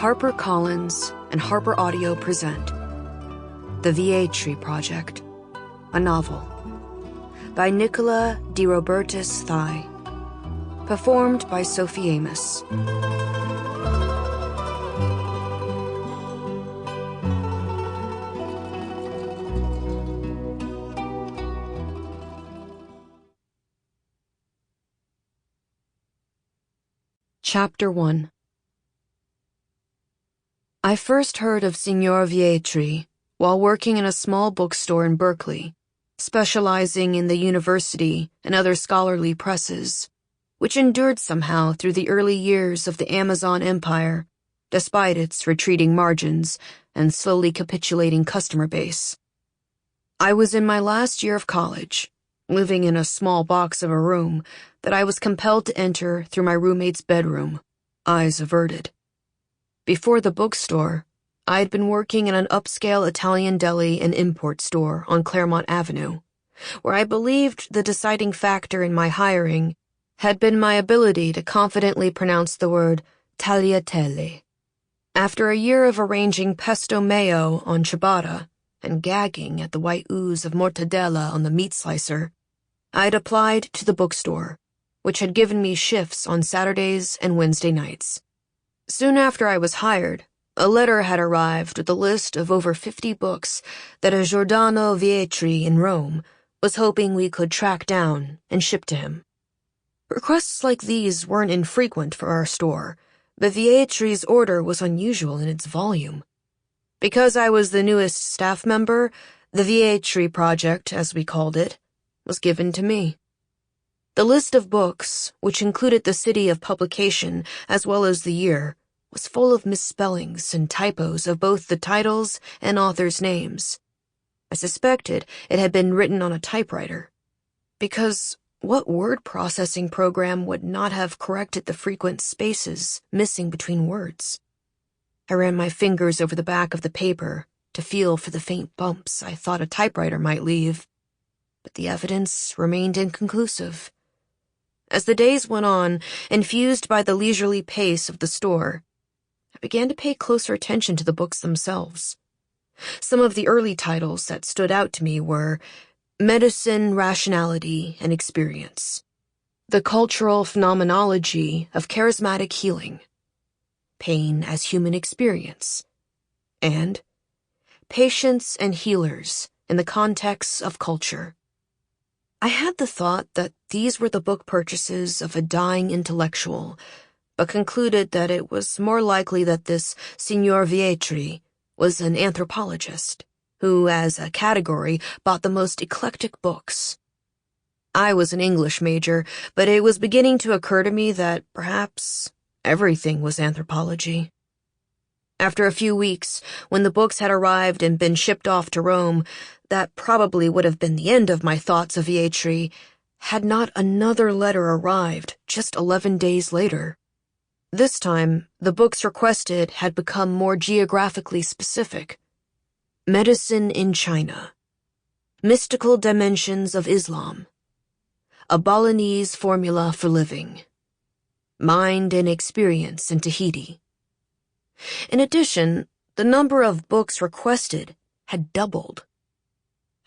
HarperCollins and HarperAudio present The Vietri Project, a novel by Nicola Derobertis-Theye, performed by Sophie Amoss. Chapter 1. I first heard of Signor Vietri while working in a small bookstore in Berkeley, specializing in the university and other scholarly presses, which endured somehow through the early years of the Amazon empire, despite its retreating margins and slowly capitulating customer base. I was in my last year of college, living in a small box of a room that I was compelled to enter through my roommate's bedroom, eyes averted. Before the bookstore, I had been working in an upscale Italian deli and import store on Claremont Avenue, where I believed the deciding factor in my hiring had been my ability to confidently pronounce the word tagliatelle. After a year of arranging pesto mayo on ciabatta and gagging at the white ooze of mortadella on the meat slicer, I had applied to the bookstore, which had given me shifts on Saturdays and Wednesday nights. Soon after I was hired, a letter had arrived with a list of over 50 books that a Giordano Vietri in Rome was hoping we could track down and ship to him. Requests like these weren't infrequent for our store, but Vietri's order was unusual in its volume. Because I was the newest staff member, the Vietri Project, as we called it, was given to me. The list of books, which included the city of publication as well as the year, was full of misspellings and typos of both the titles and authors' names. I suspected it had been written on a typewriter, because what word processing program would not have corrected the frequent spaces missing between words? I ran my fingers over the back of the paper to feel for the faint bumps I thought a typewriter might leave, but the evidence remained inconclusive. As the days went on, infused by the leisurely pace of the store, I began to pay closer attention to the books themselves. Some of the early titles that stood out to me were Medicine, Rationality, and Experience, The Cultural Phenomenology of Charismatic Healing, Pain as Human Experience, and Patients and Healers in the Context of Culture. I had the thought that these were the book purchases of a dying intellectual, but concluded that it was more likely that this Signor Vietri was an anthropologist, who, as a category, bought the most eclectic books. I was an English major, but it was beginning to occur to me that perhaps everything was anthropology. After a few weeks, when the books had arrived and been shipped off to Rome, that probably would have been the end of my thoughts of Vietri, had not another letter arrived just 11 days later. This time, the books requested had become more geographically specific. Medicine in China, Mystical Dimensions of Islam, A Balinese Formula for Living, Mind and Experience in Tahiti. In addition, the number of books requested had doubled.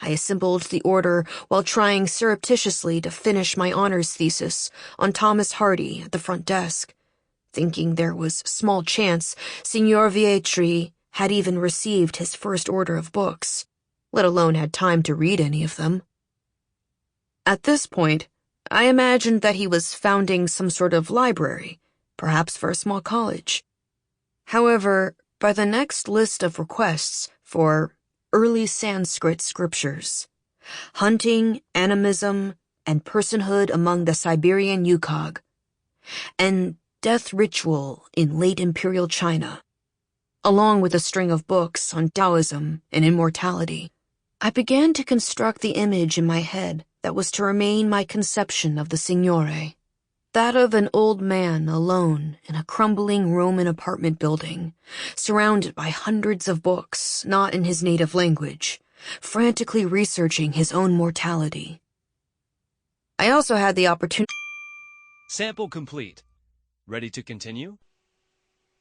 I assembled the order while trying surreptitiously to finish my honors thesis on Thomas Hardy at the front desk, thinking there was small chance Signor Vietri had even received his first order of books, let alone had time to read any of them. At this point, I imagined that he was founding some sort of library, perhaps for a small college. However, by the next list of requests for early Sanskrit scriptures, hunting, animism, and personhood among the Siberian Yukog, and death ritual in late imperial China, along with a string of books on Taoism and immortality, I began to construct the image in my head that was to remain my conception of the Signore. That of an old man alone in a crumbling Roman apartment building, surrounded by hundreds of books not in his native language, frantically researching his own mortality. I also had the opportunity. Sample complete. Ready to continue?